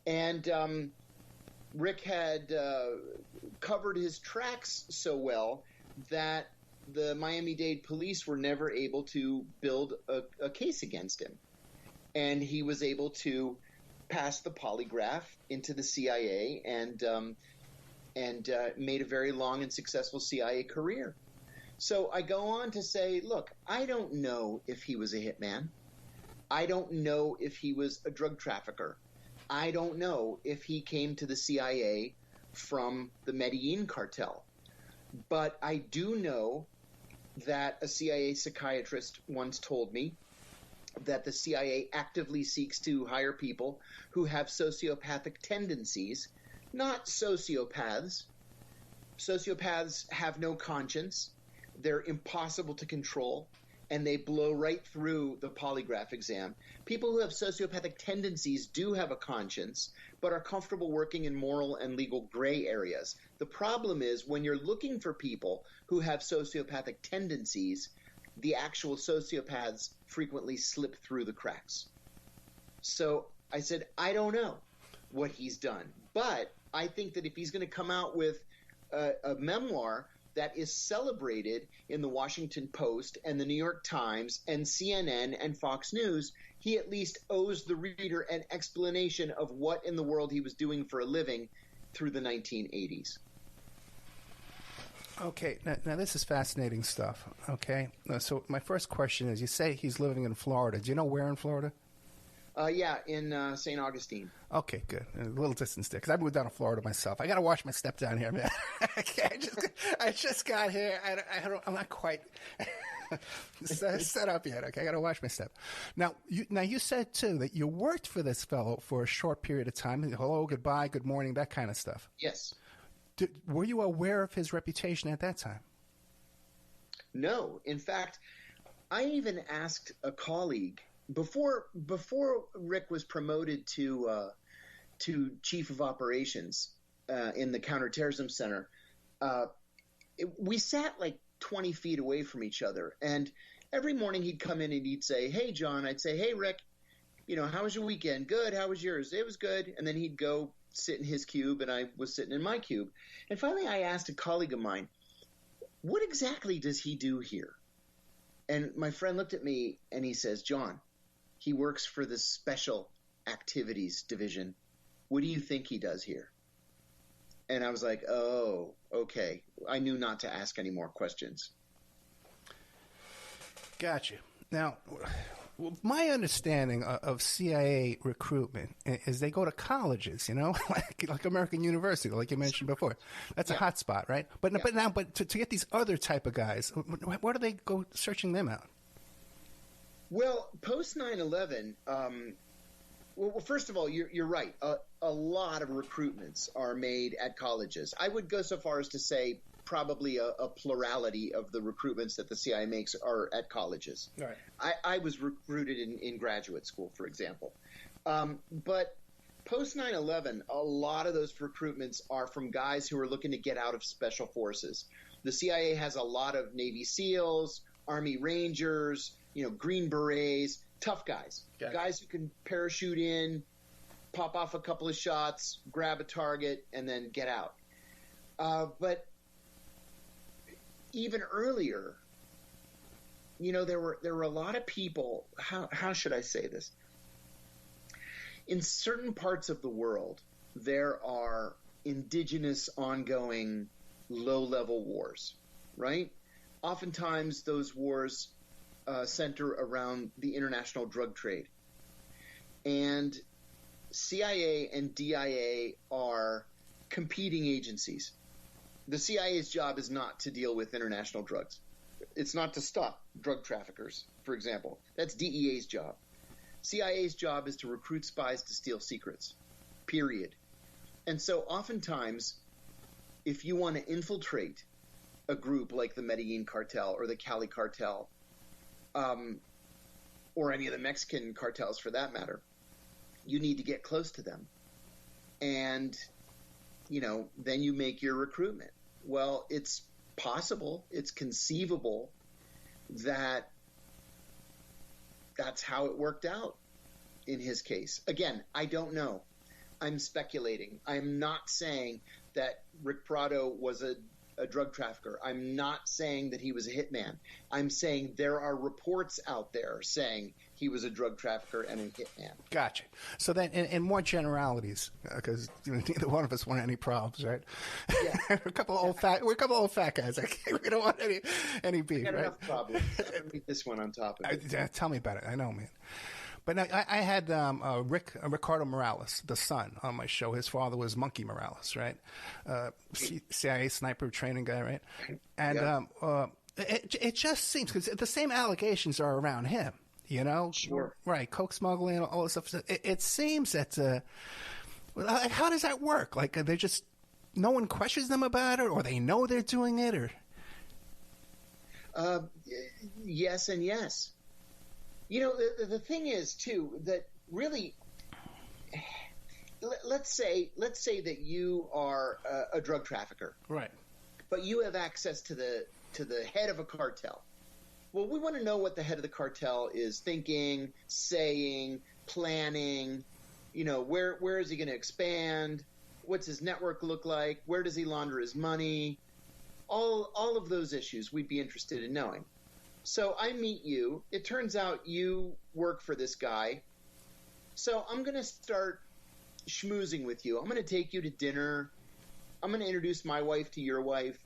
[SPEAKER 5] And Rick had covered his tracks so well that the Miami-Dade police were never able to build a case against him. And he was able to pass the polygraph into the CIA and made a very long and successful CIA career. So I go on to say, look, I don't know if he was a hitman. I don't know if he was a drug trafficker. I don't know if he came to the CIA from the Medellin cartel. But I do know that a CIA psychiatrist once told me that the CIA actively seeks to hire people who have sociopathic tendencies, not sociopaths. Sociopaths have no conscience. They're impossible to control, and they blow right through the polygraph exam. People who have sociopathic tendencies do have a conscience, but are comfortable working in moral and legal gray areas. The problem is when you're looking for people who have sociopathic tendencies, the actual sociopaths frequently slip through the cracks. So I said, I don't know what he's done, but I think that if he's going to come out with a memoir that is celebrated in the Washington Post and the New York Times and CNN and Fox News, he at least owes the reader an explanation of what in the world he was doing for a living through the 1980s.
[SPEAKER 1] Okay, now this is fascinating stuff, okay? So my first question is, you say he's living in Florida. Do you know where in Florida?
[SPEAKER 5] Yeah, in St. Augustine.
[SPEAKER 1] Okay, good. A little distance there, because I moved down to Florida myself. I got to watch my step down here, man. I just got here. I'm not quite set up yet. Okay, I got to watch my step. Now you said too that you worked for this fellow for a short period of time. Hello, goodbye, good morning, that kind of stuff.
[SPEAKER 5] Yes.
[SPEAKER 1] Were you aware of his reputation at that time?
[SPEAKER 5] No. In fact, I even asked a colleague before Rick was promoted to chief of operations in the Counterterrorism Center. We sat like 20 feet away from each other, and every morning he'd come in and he'd say, "Hey, John." I'd say, "Hey, Rick. How was your weekend?" "Good. How was yours?" "It was good." And then he'd go sit in his cube, and I was sitting in my cube. And finally, I asked a colleague of mine, "What exactly does he do here?" And my friend looked at me and he says, "John, he works for the Special Activities Division. What do you think he does here?" And I was like, oh, okay. I knew not to ask any more questions. Gotcha.
[SPEAKER 1] Now, my understanding of CIA recruitment is they go to colleges, like American University, like you mentioned before. That's a hot spot, right? But to get these other type of guys, where do they go searching them out?
[SPEAKER 5] Well, post 9/11, well, first of all, you're right. A lot of recruitments are made at colleges. I would go so far as to say probably a plurality of the recruitments that the CIA makes are at colleges.
[SPEAKER 1] Right.
[SPEAKER 5] I was recruited in graduate school, for example. But post 9/11, a lot of those recruitments are from guys who are looking to get out of special forces. The CIA has a lot of Navy SEALs, Army Rangers, Green Berets, tough guys, guys who can parachute in, pop off a couple of shots, grab a target, and then get out. But even earlier, there were a lot of people. How should I say this? In certain parts of the world, there are indigenous, ongoing, low-level wars, right? Oftentimes, those wars center around the international drug trade. And CIA and DIA are competing agencies. The CIA's job is not to deal with international drugs. It's not to stop drug traffickers, for example. That's DEA's job. CIA's job is to recruit spies to steal secrets, period. And so oftentimes, if you want to infiltrate a group like the Medellin cartel or the Cali cartel, or any of the Mexican cartels for that matter, you need to get close to them. And, then you make your recruitment. Well, it's possible, it's conceivable that that's how it worked out in his case. Again, I don't know. I'm speculating. I'm not saying that Rick Prado was a drug trafficker. I'm not saying that he was a hitman. I'm saying there are reports out there saying he was a drug trafficker and a hitman.
[SPEAKER 1] Gotcha. So then, in more generalities, because neither one of us want any problems, right? Yeah. we're a couple of old fat guys. We don't want any beef.
[SPEAKER 5] Got
[SPEAKER 1] right?
[SPEAKER 5] Enough problems. Read this one on top of it.
[SPEAKER 1] Tell me about it. I know, man. But I had Ricardo Morales, the son, on my show. His father was Monkey Morales, right? CIA sniper training guy, right? And it just seems, because the same allegations are around him,
[SPEAKER 5] Sure.
[SPEAKER 1] Right, coke smuggling, all this stuff. It seems that, how does that work? Like, they just, no one questions them about it, or they know they're doing it, or?
[SPEAKER 5] Yes and yes. The thing is, too, that really, let's say that you are a drug trafficker,
[SPEAKER 1] right?
[SPEAKER 5] But you have access to the head of a cartel. Well, we want to know what the head of the cartel is thinking, saying, planning. Where is he going to expand? What's his network look like? Where does he launder his money? All of those issues we'd be interested in knowing. So I meet you. It turns out you work for this guy. So I'm going to start schmoozing with you. I'm going to take you to dinner. I'm going to introduce my wife to your wife.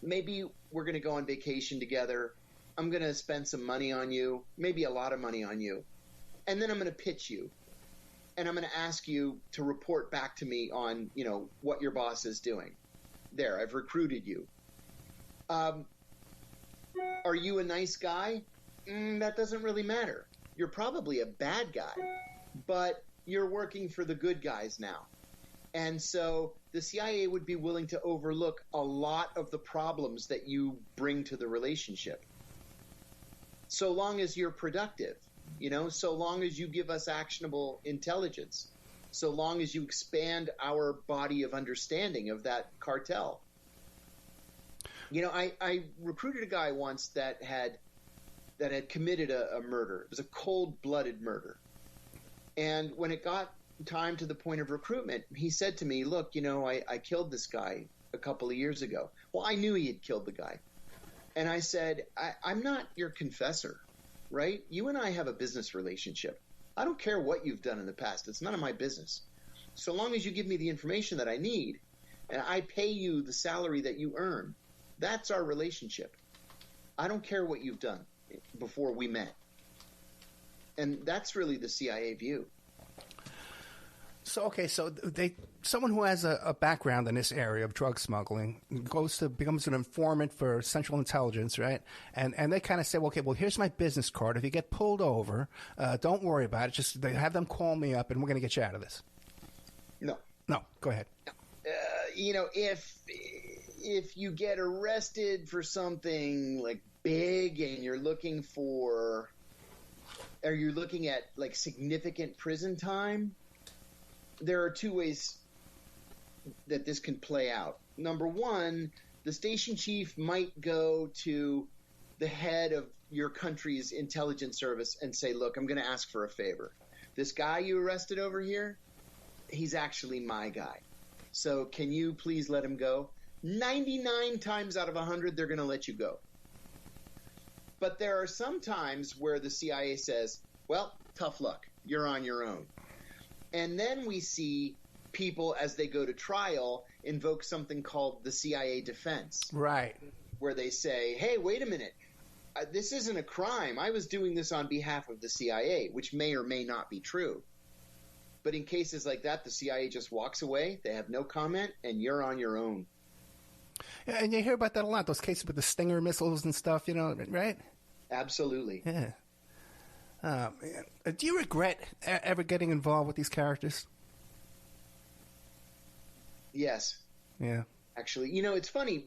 [SPEAKER 5] Maybe we're going to go on vacation together. I'm going to spend some money on you, maybe a lot of money on you. And then I'm going to pitch you. And I'm going to ask you to report back to me on, what your boss is doing. There, I've recruited you. Are you a nice guy? That doesn't really matter. You're probably a bad guy, but you're working for the good guys now. And so the CIA would be willing to overlook a lot of the problems that you bring to the relationship. So long as you're productive, so long as you give us actionable intelligence, so long as you expand our body of understanding of that cartel. I recruited a guy once that had committed a murder. It was a cold-blooded murder. And when it got time to the point of recruitment, he said to me, look, I killed this guy a couple of years ago. Well, I knew he had killed the guy. And I said, I'm not your confessor, right? You and I have a business relationship. I don't care what you've done in the past. It's none of my business. So long as you give me the information that I need and I pay you the salary that you earn, that's our relationship. I don't care what you've done before we met. And that's really the CIA view.
[SPEAKER 1] So someone who has a background in this area of drug smuggling becomes an informant for Central Intelligence, right? And they kind of say, well, here's my business card. If you get pulled over, don't worry about it. Just they have them call me up, and we're going to get you out of this.
[SPEAKER 5] No,
[SPEAKER 1] go ahead.
[SPEAKER 5] If you get arrested for something like big and you're looking at like significant prison time, there are two ways that this can play out. Number one, the station chief might go to the head of your country's intelligence service and say, look, I'm going to ask for a favor. This guy you arrested over here, he's actually my guy. So can you please let him go? 99 times out of 100, they're going to let you go. But there are some times where the CIA says, well, tough luck. You're on your own. And then we see people, as they go to trial, invoke something called the CIA defense.
[SPEAKER 1] Right.
[SPEAKER 5] Where they say, hey, wait a minute. This isn't a crime. I was doing this on behalf of the CIA, which may or may not be true. But in cases like that, the CIA just walks away. They have no comment, and you're on your own.
[SPEAKER 1] Yeah, and you hear about that a lot, those cases with the Stinger missiles and stuff, right?
[SPEAKER 5] Absolutely.
[SPEAKER 1] Yeah. Oh, man. Do you regret ever getting involved with these characters?
[SPEAKER 5] Yes.
[SPEAKER 1] Yeah.
[SPEAKER 5] Actually, it's funny.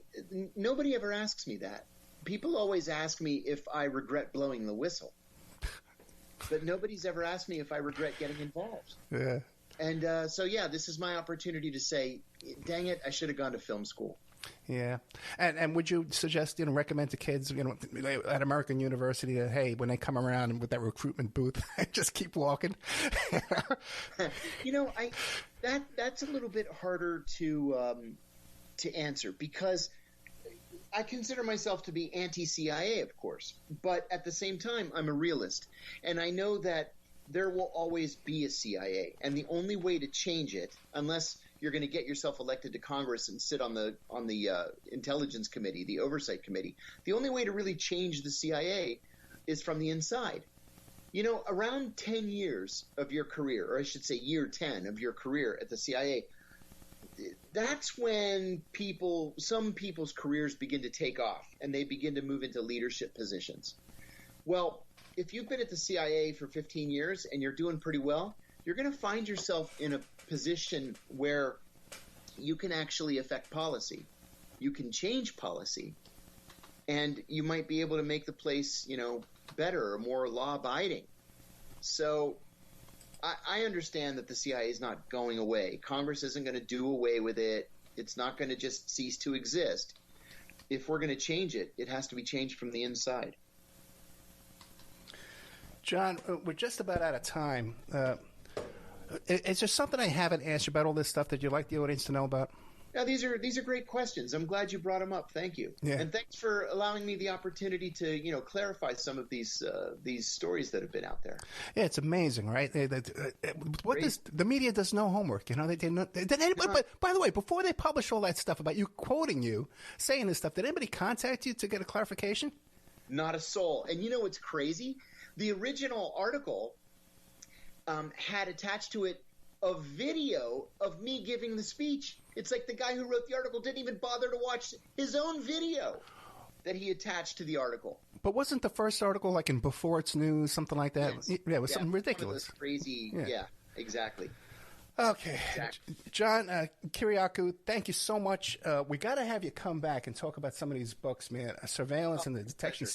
[SPEAKER 5] Nobody ever asks me that. People always ask me if I regret blowing the whistle. but nobody's ever asked me if I regret getting involved.
[SPEAKER 1] Yeah.
[SPEAKER 5] And this is my opportunity to say, dang it, I should have gone to film school.
[SPEAKER 1] Yeah. And would you suggest, recommend to kids, at American University that, hey, when they come around with that recruitment booth, just keep walking?
[SPEAKER 5] That's a little bit harder to answer, because I consider myself to be anti-CIA, of course, but at the same time, I'm a realist, and I know that there will always be a CIA, and the only way to change it, unless you're going to get yourself elected to Congress and sit on the Intelligence Committee, the Oversight Committee, the only way to really change the CIA is from the inside. Around 10 years of your career, or I should say year 10 of your career at the CIA, that's when some people's careers begin to take off and they begin to move into leadership positions. Well, if you've been at the CIA for 15 years and you're doing pretty well, you're going to find yourself in a position where you can actually affect policy. You can change policy, and you might be able to make the place, better or more law-abiding. So I understand that the CIA is not going away. Congress isn't going to do away with it. It's not going to just cease to exist. If we're going to change it, it has to be changed from the inside.
[SPEAKER 1] John, we're just about out of time. Is there something I haven't asked you about all this stuff that you'd like the audience to know about?
[SPEAKER 5] Yeah, these are great questions. I'm glad you brought them up. Thank you.
[SPEAKER 1] Yeah.
[SPEAKER 5] And thanks for allowing me the opportunity to, clarify some of these stories that have been out there.
[SPEAKER 1] Yeah, it's amazing, right? The media does no homework. But by the way, before they publish all that stuff about you quoting you, saying this stuff, did anybody contact you to get a clarification?
[SPEAKER 5] Not a soul. And what's crazy? The original article had attached to it a video of me giving the speech. It's like the guy who wrote the article didn't even bother to watch his own video that he attached to the article.
[SPEAKER 1] But wasn't the first article like in Before It's News, something like that?
[SPEAKER 5] Yes.
[SPEAKER 1] Yeah, it was something ridiculous.
[SPEAKER 5] One of those crazy, exactly.
[SPEAKER 1] Okay. Exactly. John Kiriakou, thank you so much. We got to have you come back and talk about some of these books, man. Surveillance and the detection.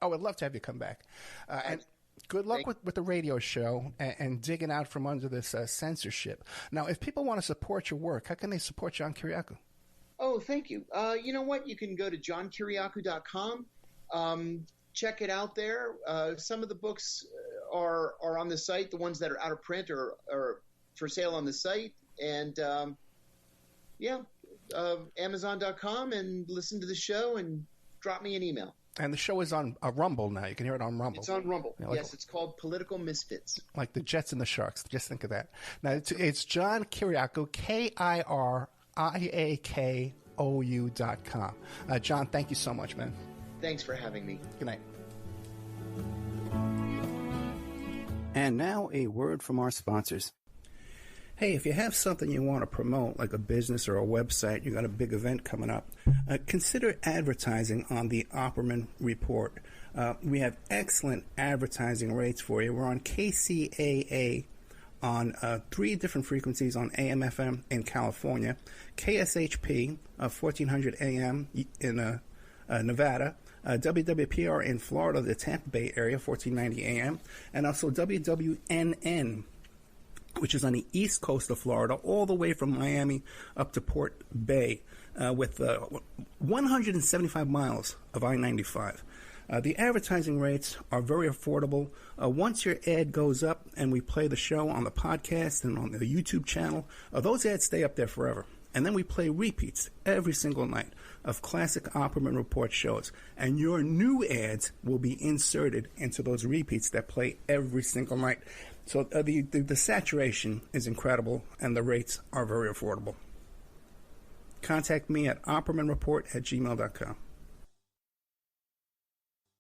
[SPEAKER 1] I would love to have you come back. And good luck with the radio show and digging out from under this censorship. Now, if people want to support your work, how can they support John Kiriakou?
[SPEAKER 5] Oh, thank you. You know what? You can go to johnkiriakou.com. Check it out there. Some of the books are on the site. The ones that are out of print are for sale on the site. And, Amazon.com, and listen to the show and drop me an email. And the show is on Rumble now. You can hear it on Rumble. It's on Rumble. Yes, it's called Political Misfits. Like the Jets and the Sharks. Just think of that. Now, it's John Kiriakou, KIRIAKOU.com. John, thank you so much, man. Thanks for having me. Good night. And now a word from our sponsors. Hey, if you have something you want to promote, like a business or a website, you got a big event coming up, consider advertising on the Opperman Report. We have excellent advertising rates for you. We're on KCAA on 3 different frequencies on AM/FM in California, KSHP 1400 AM in Nevada, WWPR in Florida, the Tampa Bay area, 1490 AM, and also WWNN, which is on the east coast of Florida, all the way from Miami up to Port Bay, with 175 miles of I-95. The advertising rates are very affordable. Once your ad goes up and we play the show on the podcast and on the YouTube channel, those ads stay up there forever. And then we play repeats every single night of classic Opperman Report shows. And your new ads will be inserted into those repeats that play every single night. So the saturation is incredible, and the rates are very affordable. Contact me at oppermanreport@gmail.com.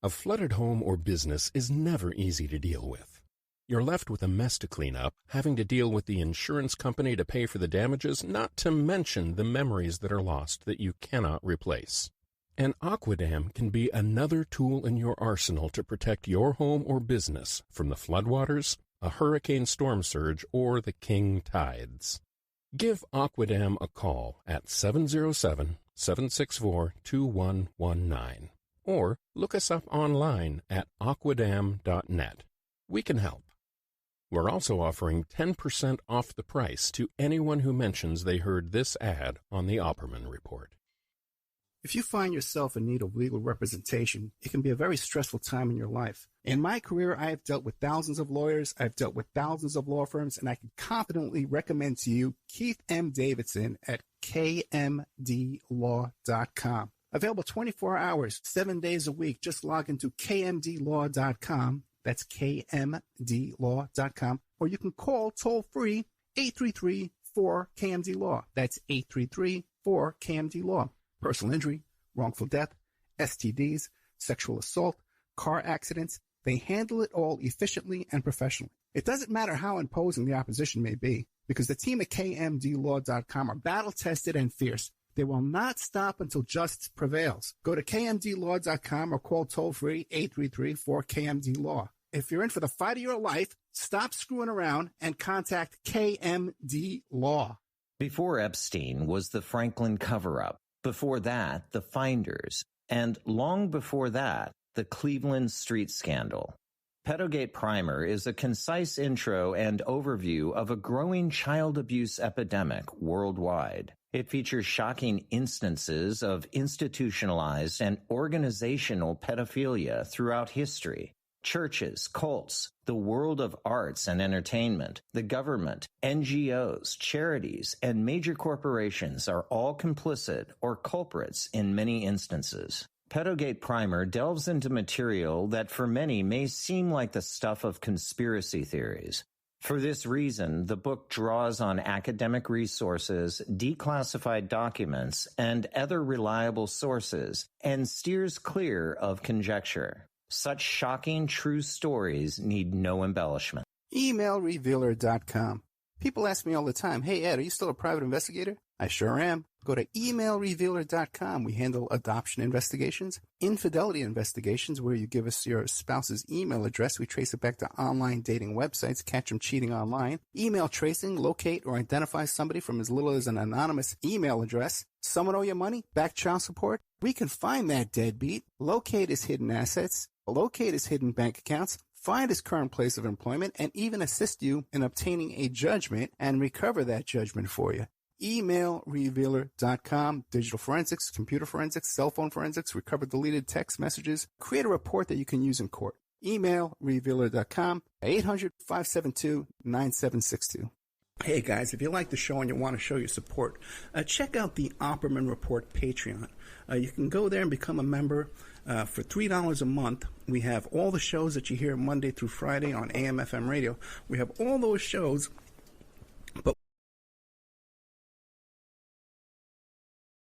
[SPEAKER 3] A flooded home or business is never easy to deal with. You're left with a mess to clean up, having to deal with the insurance company to pay for the damages, not to mention the memories that are lost that you cannot replace. And Aquadam can be another tool in your arsenal to protect your home or business from the floodwaters, a hurricane storm surge, or the king tides. Give Aquadam a call at 707-764-2119 or look us up online at aquadam.net. we can help. We're also offering 10% off the price to anyone who mentions they heard this ad on the Opperman Report.
[SPEAKER 1] If you find yourself in need of legal representation, it can be a very stressful time in your life. In my career, I have dealt with thousands of lawyers, I've dealt with thousands of law firms, and I can confidently recommend to you Keith M. Davidson at kmdlaw.com. Available 24 hours, 7 days a week. Just log into kmdlaw.com. That's kmdlaw.com. Or you can call toll-free 833-4KMD-LAW. That's 833-4KMD-LAW. Personal injury, wrongful death, STDs, sexual assault, car accidents. They handle it all efficiently and professionally. It doesn't matter how imposing the opposition may be, because the team at kmdlaw.com are battle-tested and fierce. They will not stop until justice prevails. Go to kmdlaw.com or call toll-free 833-4KMD-LAW. If you're in for the fight of your life, stop screwing around and contact KMD Law.
[SPEAKER 2] Before Epstein was the Franklin cover-up. Before that, the Finders. And long before that, the Cleveland Street Scandal. Pedogate Primer is a concise intro and overview of a growing child abuse epidemic worldwide. It features shocking instances of institutionalized and organizational pedophilia throughout history. Churches, cults, the world of arts and entertainment, the government, NGOs, charities, and major corporations are all complicit or culprits in many instances. Pedogate Primer delves into material that for many may seem like the stuff of conspiracy theories. For this reason, the book draws on academic resources, declassified documents, and other reliable sources, and steers clear of conjecture. Such shocking true stories need no embellishment.
[SPEAKER 1] Emailrevealer.com. People ask me all the time, hey, Ed, are you still a private investigator? I sure am. Go to emailrevealer.com. We handle adoption investigations, infidelity investigations, where you give us your spouse's email address. We trace it back to online dating websites, catch them cheating online. Email tracing, locate or identify somebody from as little as an anonymous email address. Someone owe you money? Back child support? We can find that deadbeat, locate his hidden assets, locate his hidden bank accounts, find his current place of employment, and even assist you in obtaining a judgment and recover that judgment for you. Emailrevealer.com. Digital forensics, computer forensics, cell phone forensics, recover deleted text messages, create a report that you can use in court. Emailrevealer.com, 800-572-9762. Hey guys, if you like the show and you want to show your support, check out the Opperman Report Patreon. You can go there and become a member for $3 a month. We have all the shows that you hear Monday through Friday on AM/FM radio. We have all those shows